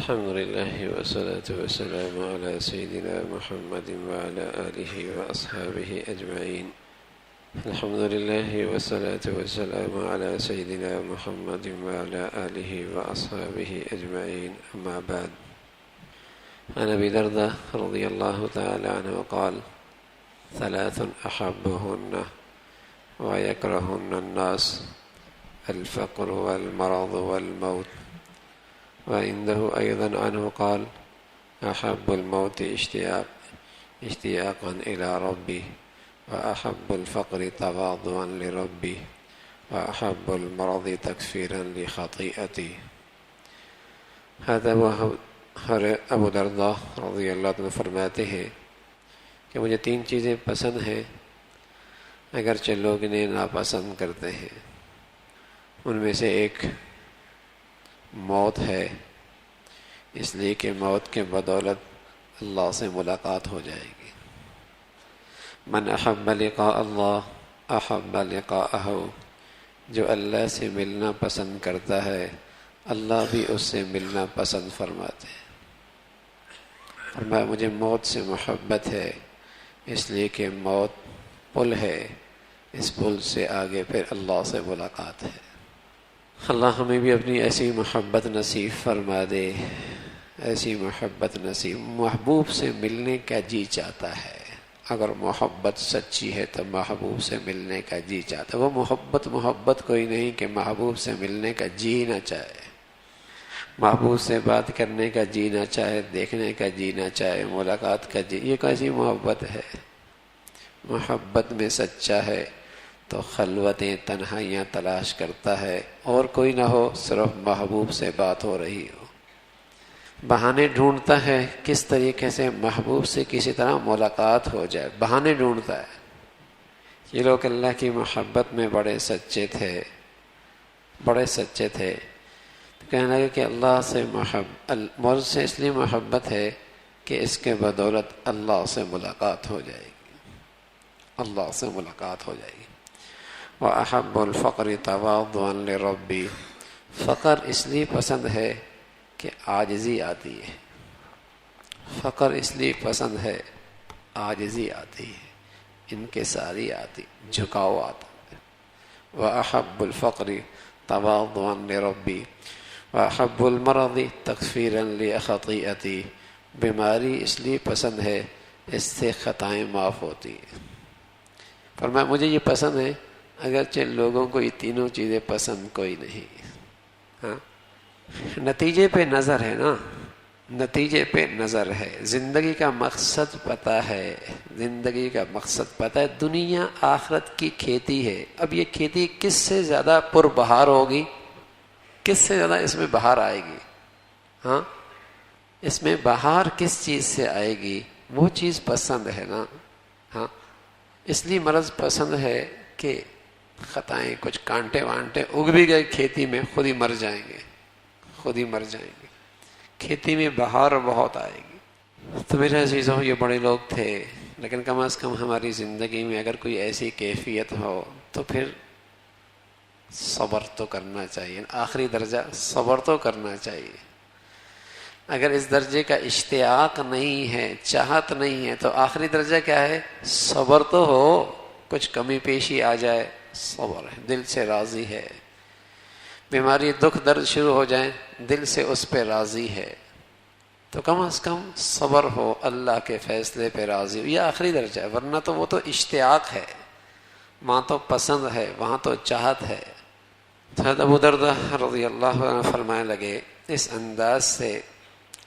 الحمد لله والصلاة والسلام على سيدنا محمد وعلى آله وأصحابه أجمعين. الحمد لله والصلاة والسلام على سيدنا محمد وعلى آله وأصحابه أجمعين. أما بعد، عن أبي درداء رضي الله تعالى عنه قال: ثلاث أحبهن ويكرهن الناس: الفقر والمرض والموت. وعنده أيضا عنه قال: أحب الموت اشتياقا إلى ربي، وأحب الفقر تواضعا لربي، وأحب المرض تكفيرا لخطيئتي. هذا ابو درداء رضی اللہ عنہ فرماتے ہیں کہ مجھے تین چیزیں پسند ہیں اگرچہ لوگ انہیں ناپسند کرتے ہیں۔ ان میں سے ایک موت ہے، اس لیے کہ موت کے بدولت اللہ سے ملاقات ہو جائے گی۔ من احب لقاء اللہ احب لقاءہ، جو اللہ سے ملنا پسند کرتا ہے اللہ بھی اس سے ملنا پسند فرماتے ہیں۔ فرمایا مجھے موت سے محبت ہے، اس لیے کہ موت پل ہے، اس پل سے آگے پھر اللہ سے ملاقات ہے۔ اللہ ہمیں بھی اپنی ایسی محبت نصیب فرما دے، ایسی محبت نصیب۔ محبوب سے ملنے کا جی چاہتا ہے، اگر محبت سچی ہے تو محبوب سے ملنے کا جی چاہتا ہے۔ وہ محبت کوئی نہیں کہ محبوب سے ملنے کا جی نہ چاہے، محبوب سے بات کرنے کا جی نہ چاہے، دیکھنے کا جی نہ چاہے، ملاقات کا جی۔ یہ کیسی محبت ہے؟ محبت میں سچا ہے تو خلوتیں تنہائیاں تلاش کرتا ہے، اور کوئی نہ ہو، صرف محبوب سے بات ہو رہی ہو۔ بہانے ڈھونڈتا ہے کس طریقے سے محبوب سے کسی طرح ملاقات ہو جائے، بہانے ڈھونڈتا ہے۔ یہ لوگ اللہ کی محبت میں بڑے سچے تھے، تو کہنے لگے کہ اللہ سے مجھ سے اس لیے محبت ہے کہ اس کے بدولت اللہ سے ملاقات ہو جائے گی، اللہ سے ملاقات ہو جائے گی۔ وَأَحَبُّ الْفَقْرِ تَوَاضُعًا لِرَبِّي، فقر اس لیے پسند ہے کہ عاجزی آتی ہے، فقر اس لیے پسند ہے، عاجزی آتی ہے، انکساری آتی، جھکاؤ آتا ہے۔ وَأَحَبُّ الْفَقْرِ تَوَاضُعًا لِرَبِّي، وَأَحَبُّ الْمَرَضِ تَكْفِيرًا لِخَطِيئَتِي، بیماری اس لیے پسند ہے، اس سے خطائیں معاف ہوتی ہیں۔ فرمایا مجھے یہ پسند ہے اگرچہ لوگوں کو یہ تینوں چیزیں پسند کوئی نہیں۔ ہاں، نتیجے پہ نظر ہے نا، نتیجے پہ نظر ہے۔ زندگی کا مقصد پتہ ہے، زندگی کا مقصد پتہ ہے، دنیا آخرت کی کھیتی ہے۔ اب یہ کھیتی کس سے زیادہ پربہار ہوگی، کس سے زیادہ اس میں بہار آئے گی؟ ہاں، اس میں بہار کس چیز سے آئے گی، وہ چیز پسند ہے نا۔ ہاں، اس لیے مرض پسند ہے کہ خطائیں، کچھ کانٹے وانٹے اگ بھی گئے کھیتی میں، خود ہی مر جائیں گے، خود ہی مر جائیں گے۔ کھیتی میں بہار بہت آئے گی۔ تو میرے عزیزوں، یہ بڑے لوگ تھے، لیکن کم از کم ہماری زندگی میں اگر کوئی ایسی کیفیت ہو تو پھر صبر تو کرنا چاہیے، آخری درجہ صبر تو کرنا چاہیے۔ اگر اس درجے کا اشتیاق نہیں ہے، چاہت نہیں ہے، تو آخری درجہ کیا ہے؟ صبر تو ہو، کچھ کمی پیشی آ جائے، صبر ہے، دل سے راضی ہے۔ بیماری، دکھ، درد شروع ہو جائیں، دل سے اس پہ راضی ہے، تو کم از کم صبر ہو، اللہ کے فیصلے پہ راضی ہو۔ یہ آخری درجہ ہے، ورنہ تو وہ تو اشتیاق ہے، وہاں تو پسند ہے، وہاں تو چاہت ہے۔ حضرت ابو درداء رضی اللہ عنہ فرمانے لگے اس انداز سے،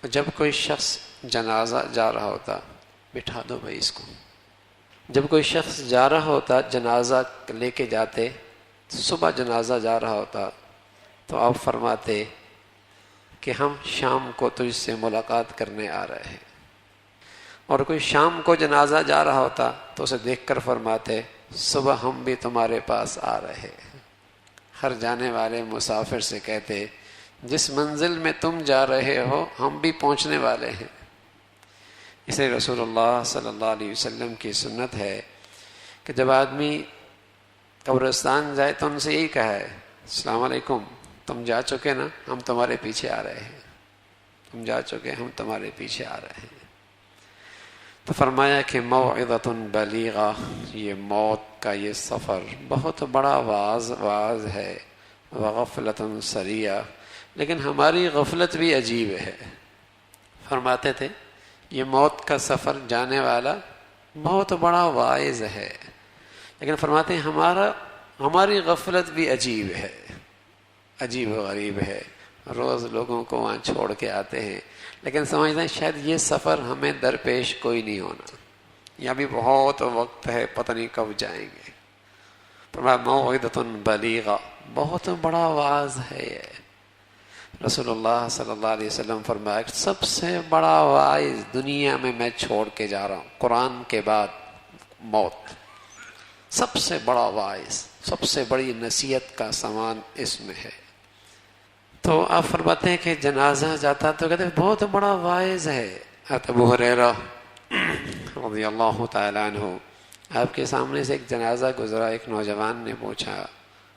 جب کوئی شخص جنازہ جا رہا ہوتا، بٹھا دو بھائی اس کو، جب کوئی شخص جا رہا ہوتا، جنازہ لے کے جاتے، صبح جنازہ جا رہا ہوتا، تو آپ فرماتے کہ ہم شام کو تجھ سے ملاقات کرنے آ رہے ہیں۔ اور کوئی شام کو جنازہ جا رہا ہوتا تو اسے دیکھ کر فرماتے صبح ہم بھی تمہارے پاس آ رہے ہیں۔ ہر جانے والے مسافر سے کہتے جس منزل میں تم جا رہے ہو ہم بھی پہنچنے والے ہیں۔ اسے رسول اللہ صلی اللہ علیہ وسلم کی سنت ہے کہ جب آدمی قبرستان جائے تو ان سے یہی کہا ہے السلام علیکم، تم جا چکے نا، ہم تمہارے پیچھے آ رہے ہیں۔ تم جا چکے، ہم تمہارے پیچھے آ رہے ہیں۔ تو فرمایا کہ موعظۃ بلیغہ، یہ موت کا یہ سفر بہت بڑا واعظ ہے، وغفلۃ سریہ، لیکن ہماری غفلت بھی عجیب ہے۔ فرماتے تھے یہ موت کا سفر جانے والا بہت بڑا واعظ ہے، لیکن فرماتے ہیں ہماری غفلت بھی عجیب ہے، عجیب و غریب ہے۔ روز لوگوں کو وہاں چھوڑ کے آتے ہیں، لیکن سمجھتے ہیں شاید یہ سفر ہمیں درپیش کوئی نہیں ہونا، یا بھی بہت وقت ہے، پتہ نہیں کب جائیں گے۔ فرمایا موعظۃ بلیغہ، بہت بڑا واعظ ہے یہ۔ رسول اللہ صلی اللہ علیہ وسلم فرمایا سب سے بڑا واعظ دنیا میں چھوڑ کے جا رہا ہوں، قرآن کے بعد موت، سب سے بڑا واعظ، سب سے بڑی نصیحت کا سامان اس میں ہے۔ تو آپ فرماتے ہیں کہ جنازہ جاتا تو کہتے ہیں بہت بڑا واعظ ہے۔ ابو ہریرہ رضی اللہ تعالیٰ عنہ، آپ کے سامنے سے ایک جنازہ گزرا، ایک نوجوان نے پوچھا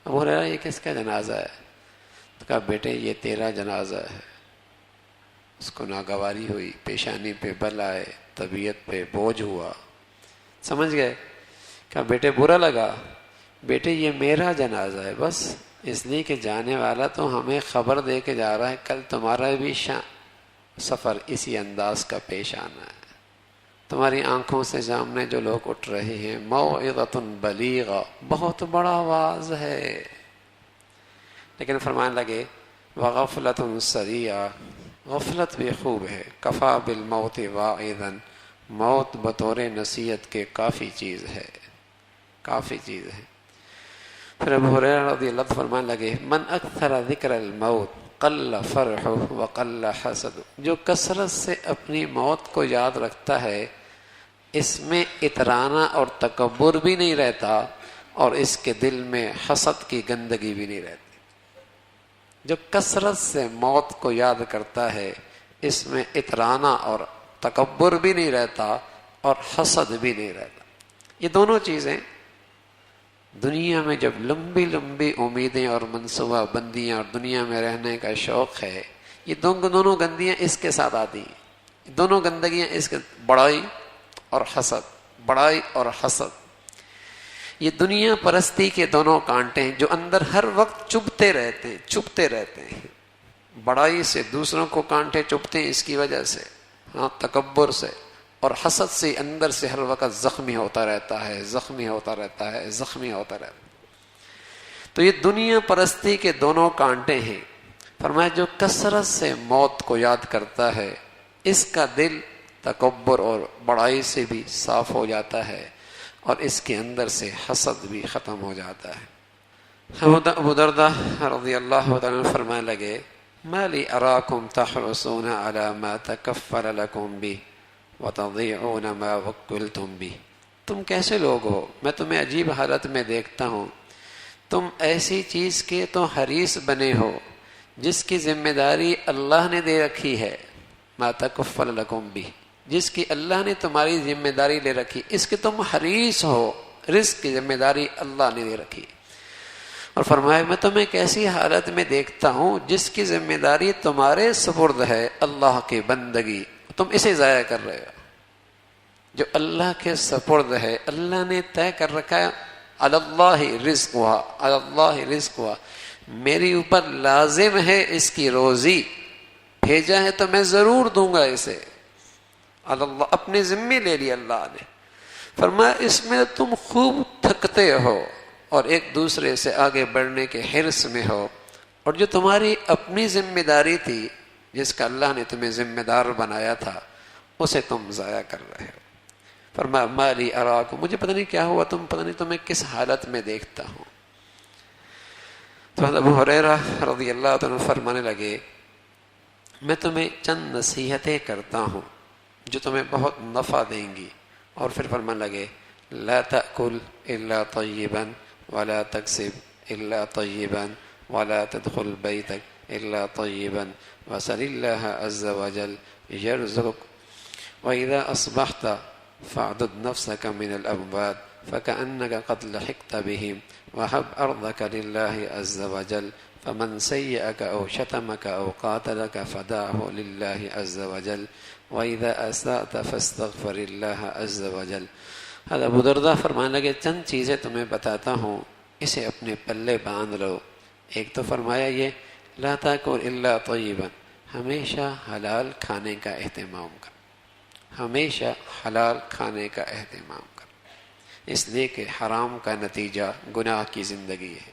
ابو ہریرہ یہ کس کا جنازہ ہے؟ تو کہا بیٹے یہ تیرا جنازہ ہے۔ اس کو ناگواری ہوئی، پیشانی پہ بل آئے، طبیعت پہ بوجھ ہوا، سمجھ گئے؟ کہا بیٹے برا لگا؟ بیٹے یہ میرا جنازہ ہے، بس اس لیے کہ جانے والا تو ہمیں خبر دے کے جا رہا ہے کل تمہارا بھی سفر اسی انداز کا پیش آنا ہے۔ تمہاری آنکھوں سے سامنے جو لوگ اٹھ رہے ہیں، موعظۃ بلیغہ، بہت بڑا واعظ ہے۔ لیکن فرمانے لگے وغفلۃ سریہ، غفلت بھی خوب ہے، کفا بالموت واعظا، موت بطور نصیحت کے کافی چیز ہے، کافی چیز ہے۔ پھر ابو ہریرہ رضی اللہ عنہ فرمانے لگے من اکثر ذکر الموت قل فرح وقل حسد، جو کثرت سے اپنی موت کو یاد رکھتا ہے اس میں اترانا اور تکبر بھی نہیں رہتا، اور اس کے دل میں حسد کی گندگی بھی نہیں رہتی۔ جو کثرت سے موت کو یاد کرتا ہے اس میں اترانا اور تکبر بھی نہیں رہتا اور حسد بھی نہیں رہتا۔ یہ دونوں چیزیں دنیا میں جب لمبی لمبی امیدیں اور منصوبہ بندیاں اور دنیا میں رہنے کا شوق ہے، یہ دونوں گندیاں اس کے ساتھ آتی ہیں، دونوں گندگیاں اس کے، بڑائی اور حسد، بڑائی اور حسد، یہ دنیا پرستی کے دونوں کانٹے ہیں جو اندر ہر وقت چبھتے رہتے ہیں۔ بڑائی سے دوسروں کو کانٹے چبھتے ہیں اس کی وجہ سے، تکبر سے، اور حسد سے اندر سے ہر وقت زخمی ہوتا رہتا ہے۔ تو یہ دنیا پرستی کے دونوں کانٹے ہیں۔ فرمایا جو کثرت سے موت کو یاد کرتا ہے اس کا دل تکبر اور بڑائی سے بھی صاف ہو جاتا ہے، اور اس کے اندر سے حسد بھی ختم ہو جاتا ہے۔ ابو درداء رضی اللہ عنہ فرمانے لگے ما لی اراکم تحرصون علی ما تکفل لکم بھی وتضيعون ما وكلتم به، تم کیسے لوگ ہو، میں تمہیں عجیب حالت میں دیکھتا ہوں، تم ایسی چیز کے تو حریص بنے ہو جس کی ذمہ داری اللہ نے دے رکھی ہے، ما تکفل لکم بھی، جس کی اللہ نے تمہاری ذمہ داری لے رکھی، اس کے تم حریص ہو، رزق کی ذمہ داری اللہ نے دے رکھی۔ اور فرمایا میں تمہیں کیسی حالت میں دیکھتا ہوں جس کی ذمہ داری تمہارے سپرد ہے، اللہ کی بندگی، تم اسے ضائع کر رہے ہو۔ جو اللہ کے سپرد ہے، اللہ نے طے کر رکھا ہے، علی اللہ رزق ہوا، میری اوپر لازم ہے اس کی روزی، بھیجا ہے تو میں ضرور دوں گا اسے، اللہ اپنے ذمے لے لیا اللہ نے۔ فرمایا اس میں تم خوب تھکتے ہو اور ایک دوسرے سے آگے بڑھنے کے حرص میں ہو، اور جو تمہاری اپنی ذمہ داری تھی جس کا اللہ نے تمہیں ذمہ دار بنایا تھا اسے تم ضائع کر رہے ہو۔ فرمایا ما لی اراکم، مجھے پتہ نہیں کیا ہوا، پتہ نہیں تمہیں کس حالت میں دیکھتا ہوں۔ تو ابو ہریرہ رضی اللہ عنہ فرمانے لگے میں تمہیں چند نصیحتیں کرتا ہوں جو تمہیں بہت نفع دیں گی، اور پھر فرمانے لگے لا تأکل الا طیبا ولا تکسب الا طیبا ولا تدخل بیتک الا طیبا وصل اللہ عز وجل یرزقک وإذا أصبحت فاعدد نفسك من الأموات فكأنك قد لحقت بهم وهب أرضك لله عز وجل فمن سيئك أو شتمك أو قاتلك فدعه لله عز وجل وإذا أسأت فاستغفر الله عز وجل. حضرت ابو درداء فرمانے لگے چند چیزیں تمہیں بتاتا ہوں، اسے اپنے پلے باندھ لو. ایک تو فرمایا یہ لا تاکل الا طیبا، ہمیشہ حلال کھانے کا اہتمام کر، ہمیشہ حلال کھانے کا اہتمام کر، اس لیے کہ حرام کا نتیجہ گناہ کی زندگی ہے،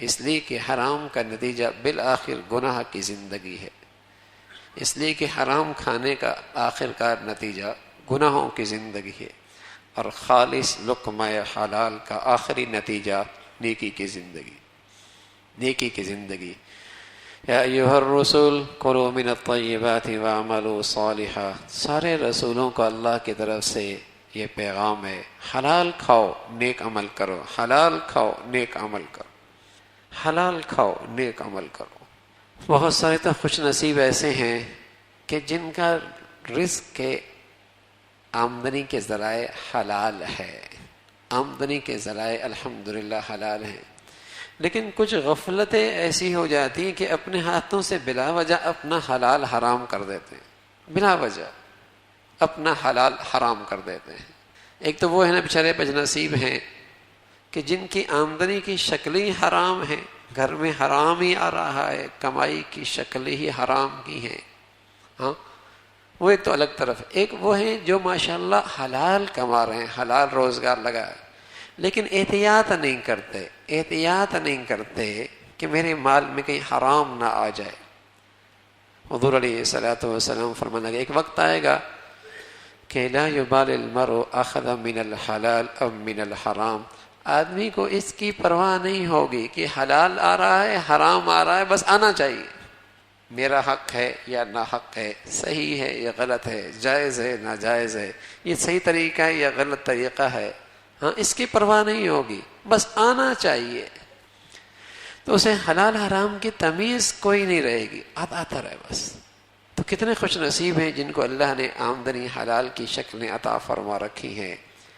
اس لیے کہ حرام کا نتیجہ بالآخر گناہ کی زندگی ہے، اس لیے کہ حرام کھانے کا آخر کار نتیجہ گناہوں کی زندگی ہے، اور خالص لقمہ حلال کا آخری نتیجہ نیکی کی زندگی، نیکی کی زندگی. یا ایھا الرسول کلوا من الطیبات واعملوا صالحا. سارے رسولوں کو اللہ کی طرف سے یہ پیغام ہے، حلال کھاؤ نیک عمل کرو، حلال کھاؤ نیک عمل کرو، حلال کھاؤ نیک عمل کرو. بہت سارے تو خوش نصیب ایسے ہیں کہ جن کا رزق کے آمدنی کے ذرائع حلال ہے، آمدنی کے ذرائع الحمدللہ حلال ہیں، لیکن کچھ غفلتیں ایسی ہو جاتی ہیں کہ اپنے ہاتھوں سے بلا وجہ اپنا حلال حرام کر دیتے ہیں، بلا وجہ اپنا حلال حرام کر دیتے ہیں. ایک تو وہ ہے نا بیچارے بد نصیب ہیں کہ جن کی آمدنی کی شکلیں حرام ہیں، گھر میں حرام ہی آ رہا ہے، کمائی کی شکلیں ہی حرام کی ہیں. ہاں وہ ایک تو الگ طرف. ایک وہ ہیں جو ماشاءاللہ حلال کما رہے ہیں، حلال روزگار لگا ہے، لیکن احتیاط نہیں کرتے، احتیاط نہیں کرتے کہ میرے مال میں کہیں حرام نہ آ جائے. حضور علیہ الصلوۃ والسلام فرمانے لگے ایک وقت آئے گا کہ لا یبال المرء اخذ من الحلال ام من الحرام. آدمی کو اس کی پرواہ نہیں ہوگی کہ حلال آ رہا ہے حرام آ رہا ہے، بس آنا چاہیے. میرا حق ہے یا نا حق ہے، صحیح ہے یا غلط ہے، جائز ہے ناجائز ہے، یہ صحیح طریقہ ہے یا غلط طریقہ ہے، ہاں اس کی پرواہ نہیں ہوگی، بس آنا چاہیے. تو اسے حلال حرام کی تمیز کوئی نہیں رہے گی، آتا رہے بس. تو کتنے خوش نصیب ہیں جن کو اللہ نے آمدنی حلال کی شکلیں عطا فرما رکھی ہیں.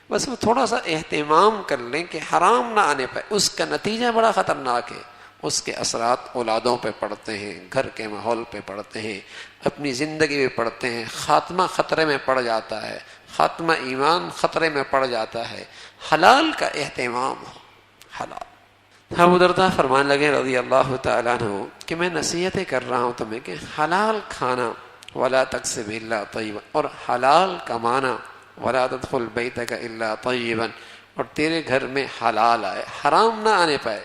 بس وہ تھوڑا سا اہتمام کر لیں کہ حرام نہ آنے پائے. اس کا نتیجہ بڑا خطرناک ہے، اس کے اثرات اولادوں پہ پڑتے ہیں، گھر کے ماحول پہ پڑتے ہیں، اپنی زندگی پہ پڑتے ہیں. خاتمہ خطرے میں پڑ جاتا ہے، خاتمہ ایمان خطرے میں پڑ جاتا ہے. حلال کا اہتمام ہو، حلال. ابو درداء فرمانے لگے رضی اللہ تعالیٰ عنہ کہ میں نصیحتیں کر رہا ہوں تمہیں کہ حلال کھانا ولا تکسب الا طیبا، اور حلال کمانا ولا تدخل بیتک الا طیبا، اور تیرے گھر میں حلال آئے حرام نہ آنے پائے.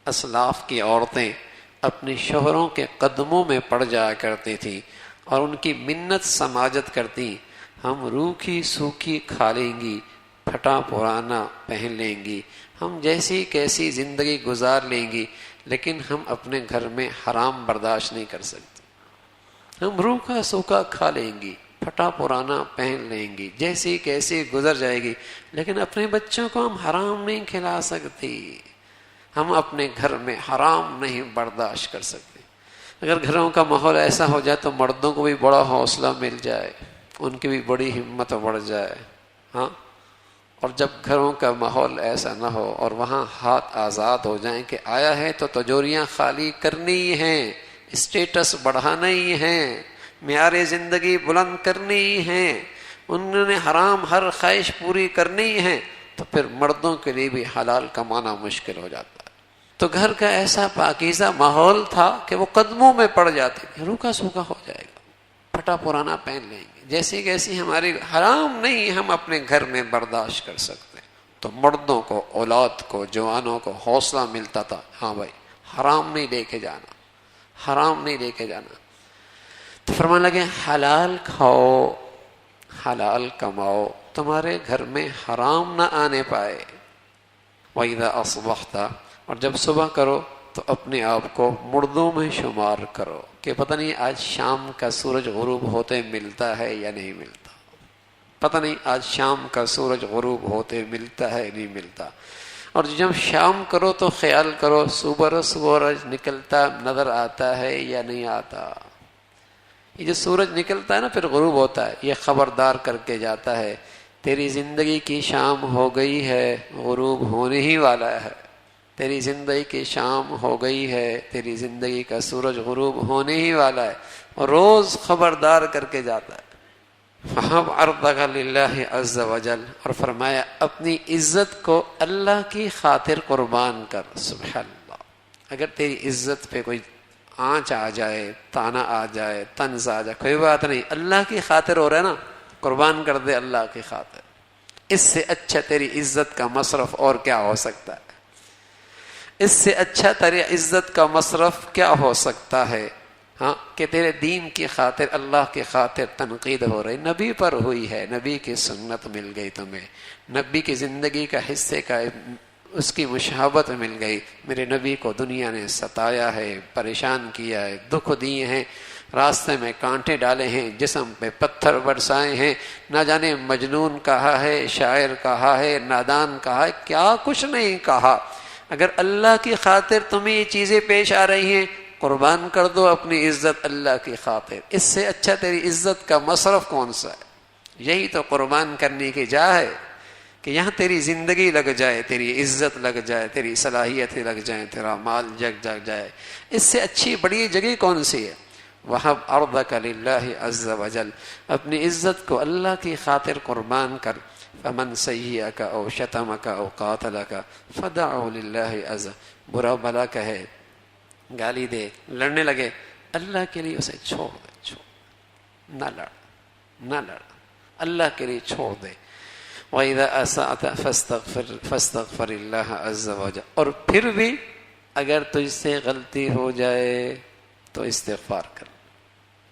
اسلاف کی عورتیں اپنے شوہروں کے قدموں میں پڑ جایا کرتی تھیں اور ان کی منت سماجت کرتی، ہم روکھی سوکھی کھا لیں گی، پھٹا پرانا پہن لیں گی، ہم جیسی کیسی زندگی گزار لیں گی، لیکن ہم اپنے گھر میں حرام برداشت نہیں کر سکتے. ہم روکھا سوکھا کھا لیں گی، پھٹا پرانا پہن لیں گی، جیسی کیسی گزر جائے گی، لیکن اپنے بچوں کو ہم حرام نہیں کھلا سکتی، ہم اپنے گھر میں حرام نہیں برداشت کر سکتے. اگر گھروں کا ماحول ایسا ہو جائے تو مردوں کو بھی بڑا حوصلہ مل جائے، ان کی بھی بڑی ہمت بڑھ جائے. ہاں اور جب گھروں کا ماحول ایسا نہ ہو اور وہاں ہاتھ آزاد ہو جائیں کہ آیا ہے تو تجوریاں خالی کرنی ہیں، اسٹیٹس بڑھانا ہی ہیں، معیار زندگی بلند کرنی ہیں، انہوں نے حرام ہر خواہش پوری کرنی ہے، تو پھر مردوں کے لیے بھی حلال کمانا مشکل ہو جاتا ہے. تو گھر کا ایسا پاکیزہ ماحول تھا کہ وہ قدموں میں پڑ جاتے تھے. روکا سوکھا ہو جائے گا، پھٹا پرانا پہن لیں گے، جیسی کیسی ہماری حرام نہیں ہم اپنے گھر میں برداشت کر سکتے. تو مردوں کو، اولاد کو، جوانوں کو حوصلہ ملتا تھا، ہاں بھائی حرام نہیں لے کے جانا، حرام نہیں لے کے جانا. تو فرمانے لگے حلال کھاؤ، حلال کماؤ، تمہارے گھر میں حرام نہ آنے پائے. وَإِذَا أَصْبَحْتَ، اور جب صبح کرو تو اپنے آپ کو مردوں میں شمار کرو کہ پتہ نہیں آج شام کا سورج غروب ہوتے ملتا ہے یا نہیں ملتا، پتہ نہیں آج شام کا سورج غروب ہوتے ملتا ہے نہیں ملتا. اور جب شام کرو تو خیال کرو صبح سورج نکلتا نظر آتا ہے یا نہیں آتا. یہ جو سورج نکلتا ہے نا پھر غروب ہوتا ہے، یہ خبردار کر کے جاتا ہے تیری زندگی کی شام ہو گئی ہے، غروب ہونے ہی والا ہے. تیری زندگی کی شام ہو گئی ہے، تیری زندگی کا سورج غروب ہونے ہی والا ہے، اور روز خبردار کر کے جاتا ہے فَحَبْ عَرْضَكَ لِلَّهِ عَزَّ وَجَلَ، اور فرمایا اپنی عزت کو اللہ کی خاطر قربان کر۔ سبحان اللہ، اگر تیری عزت پہ کوئی آنچ آ جائے، تانا آ جائے، طنز آ جائے، کوئی بات نہیں، اللہ کی خاطر ہو رہا ہے نا، قربان کر دے اللہ کی خاطر۔ اس سے اچھا تیری عزت کا مصرف اور کیا ہو سکتا ہے؟ اس سے اچھا تیری عزت کا مصرف کیا ہو سکتا ہے؟ ہاں، کہ تیرے دین کی خاطر، اللہ کی خاطر تنقید ہو رہی، نبی پر ہوئی ہے، نبی کی سنت مل گئی تمہیں، نبی کی زندگی کا حصے کا اس کی مشابہت مل گئی۔ میرے نبی کو دنیا نے ستایا ہے، پریشان کیا ہے، دکھ دیے ہیں، راستے میں کانٹے ڈالے ہیں، جسم پہ پتھر برسائے ہیں، نہ جانے مجنون کہا ہے، شاعر کہا ہے، نادان کہا ہے، کیا کچھ نہیں کہا۔ اگر اللہ کی خاطر تمہیں یہ چیزیں پیش آ رہی ہیں، قربان کر دو اپنی عزت اللہ کی خاطر۔ اس سے اچھا تیری عزت کا مصرف کون سا ہے؟ یہی تو قربان کرنے کی جا ہے، کہ یہاں تیری زندگی لگ جائے، تیری عزت لگ جائے، تیری صلاحیتیں لگ جائیں، تیرا مال جگ جائے۔ اس سے اچھی بڑی جگہ کون سی ہے؟ وَحَبْ عَرْضَكَ لِلَّهِ عَزَّ وَجَلَ، اپنی عزت کو اللہ کی خاطر قربان کر۔ فَمَنْ سَيِّئَكَ أَوْ شَتَمَكَ أَوْ قَاتَلَكَ فَدَعُوا لِلَّهِ عَزَّ، برا بھلا کہے، گالی دے، لڑنے لگے، اللہ کے لیے اسے چھوڑ دے، نہ لڑ، اللہ کے لیے چھوڑ دے۔ وَإِذَا أَسَأْتَ فَاسْتَغْفِرِ اللَّهَ عَزَّ وَجَلَ، اور پھر بھی اگر تجھ سے غلطی ہو جائے تو استغفار کر،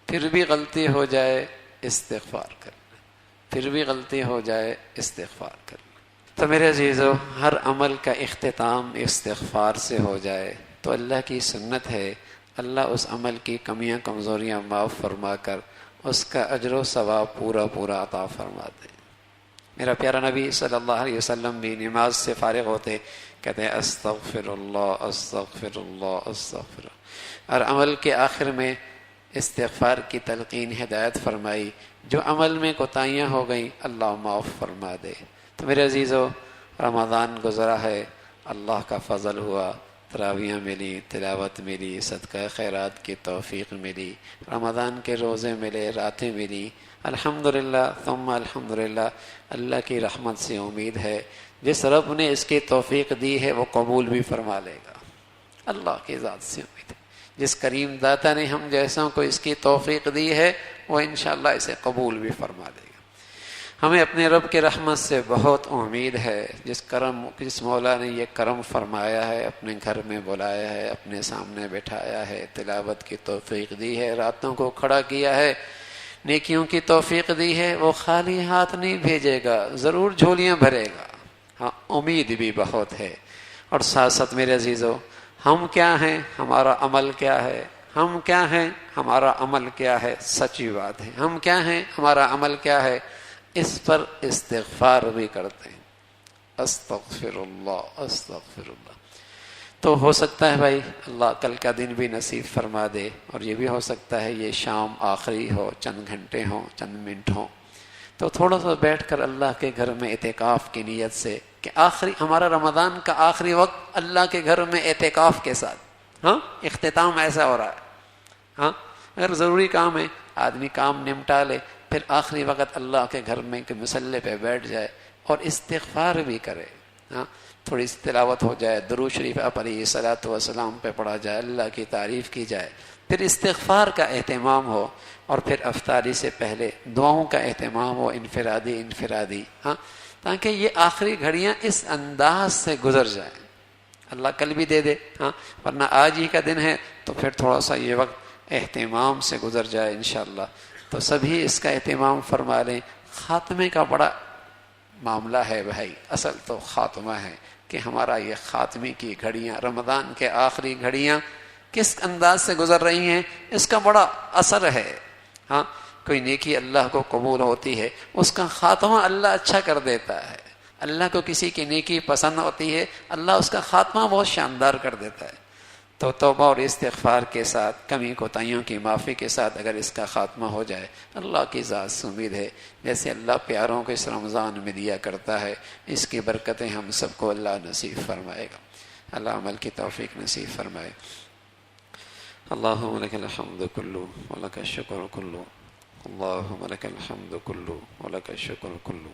پھر بھی غلطی ہو جائے استغفار کر، پھر بھی غلطی ہو جائے استغفار کر۔ تو میرے عزیزو، ہر عمل کا اختتام استغفار سے ہو جائے تو اللہ کی سنت ہے، اللہ اس عمل کی کمیاں کمزوریاں معاف فرما کر اس کا اجر و ثواب پورا عطا فرما دے۔ میرا پیارا نبی صلی اللہ علیہ وسلم بھی نماز سے فارغ ہوتے کہتے ہیں استغفر اللہ استغفر اللہ استغفر اللہ، اور عمل کے آخر میں استغفار کی تلقین ہدایت فرمائی، جو عمل میں کوتاہیاں ہو گئیں اللہ معاف فرما دے۔ تو میرے عزیزو، رمضان گزرا ہے، اللہ کا فضل ہوا، تراویحیں ملی، تلاوت ملی، صدقہ خیرات کی توفیق ملی، رمضان کے روزے ملے، راتیں ملی، الحمدللہ ثم الحمدللہ۔ اللہ کی رحمت سے امید ہے جس رب نے اس کی توفیق دی ہے وہ قبول بھی فرما لے گا، اللہ کی ذات سے امید ہے۔ جس کریم داتا نے ہم جیسوں کو اس کی توفیق دی ہے وہ انشاءاللہ اسے قبول بھی فرما دے گا۔ ہمیں اپنے رب کے رحمت سے بہت امید ہے، جس مولا نے یہ کرم فرمایا ہے، اپنے گھر میں بلایا ہے، اپنے سامنے بٹھایا ہے، تلاوت کی توفیق دی ہے، راتوں کو کھڑا کیا ہے، نیکیوں کی توفیق دی ہے، وہ خالی ہاتھ نہیں بھیجے گا، ضرور جھولیاں بھرے گا۔ ہاں، امید بھی بہت ہے۔ اور ساتھ ساتھ میرے عزیزو، ہم کیا ہیں، ہمارا عمل کیا ہے؟ ہم کیا ہیں، ہمارا عمل کیا ہے؟ سچی بات ہے، ہم کیا ہیں، ہمارا عمل کیا ہے؟ اس پر استغفار بھی کرتے ہیں، استغفر اللہ استغفر اللہ۔ تو ہو سکتا ہے بھائی اللہ کل کا دن بھی نصیب فرما دے، اور یہ بھی ہو سکتا ہے یہ شام آخری ہو، چند گھنٹے ہوں، چند منٹ ہوں، تو تھوڑا سا بیٹھ کر اللہ کے گھر میں اعتکاف کی نیت سے، کہ آخری ہمارا رمضان کا آخری وقت اللہ کے گھر میں اعتکاف کے ساتھ، ہاں، اختتام ایسا ہو رہا ہے۔ ہاں، اگر ضروری کام ہے آدمی کام نمٹا لے، پھر آخری وقت اللہ کے گھر میں کہ مصلی پہ بیٹھ جائے اور استغفار بھی کرے، ہاں، تھوڑی سی تلاوت ہو جائے، درود شریف آپ علیہ الصلوۃ والسلام پہ پڑھا جائے، اللہ کی تعریف کی جائے، پھر استغفار کا اہتمام ہو، اور پھر افطاری سے پہلے دعاؤں کا اہتمام ہو، انفرادی، ہاں، تاکہ یہ آخری گھڑیاں اس انداز سے گزر جائیں۔ اللہ کل بھی دے دے، ہاں، ورنہ آج ہی کا دن ہے تو پھر تھوڑا سا یہ وقت اہتمام سے گزر جائے انشاءاللہ۔ تو سبھی اس کا اہتمام فرما لیں۔ خاتمے کا بڑا معاملہ ہے بھائی، اصل تو خاتمہ ہے کہ ہمارا یہ خاتمے کی گھڑیاں، رمضان کے آخری گھڑیاں کس انداز سے گزر رہی ہیں، اس کا بڑا اثر ہے۔ ہاں، کوئی نیکی اللہ کو قبول ہوتی ہے، اس کا خاتمہ اللہ اچھا کر دیتا ہے۔ اللہ کو کسی کی نیکی پسند ہوتی ہے، اللہ اس کا خاتمہ بہت شاندار کر دیتا ہے۔ تو توبہ اور استغفار کے ساتھ، کمی کوتاہیوں کی معافی کے ساتھ اگر اس کا خاتمہ ہو جائے، اللہ کی ذات سے امید ہے جیسے اللہ پیاروں کو اس رمضان میں دیا کرتا ہے، اس کی برکتیں ہم سب کو اللہ نصیب فرمائے گا۔ العمل کی توفیق نصیب فرمائے. اللہم لک الحمد کلو ولک الشکر کلو، اللہم لک الحمد کلو ولک الشکر کلو،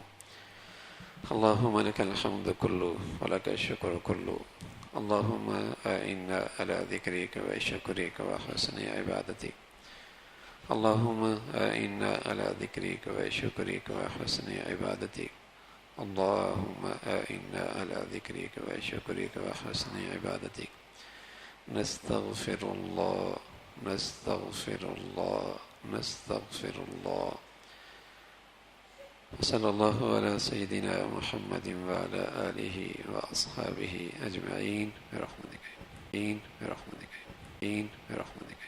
اللہم لک الحمد کلو ولک الشکر کلو، اللہم اعنا علی ذکرک و شکرک و حسن عبادتک، اللہم اعنا علی ذکرک و شکرک و حسن عبادتک، اللہم اعنا علی ذکرک و شکرک و حسن عبادتک. نستغفر اللہ نستغفر اللہ نستغفر اللہ. صلی اللہ علی سیدنا محمد وعلی آلہ واصحابہ اجمعین برحمتک برحمتک برحمتک.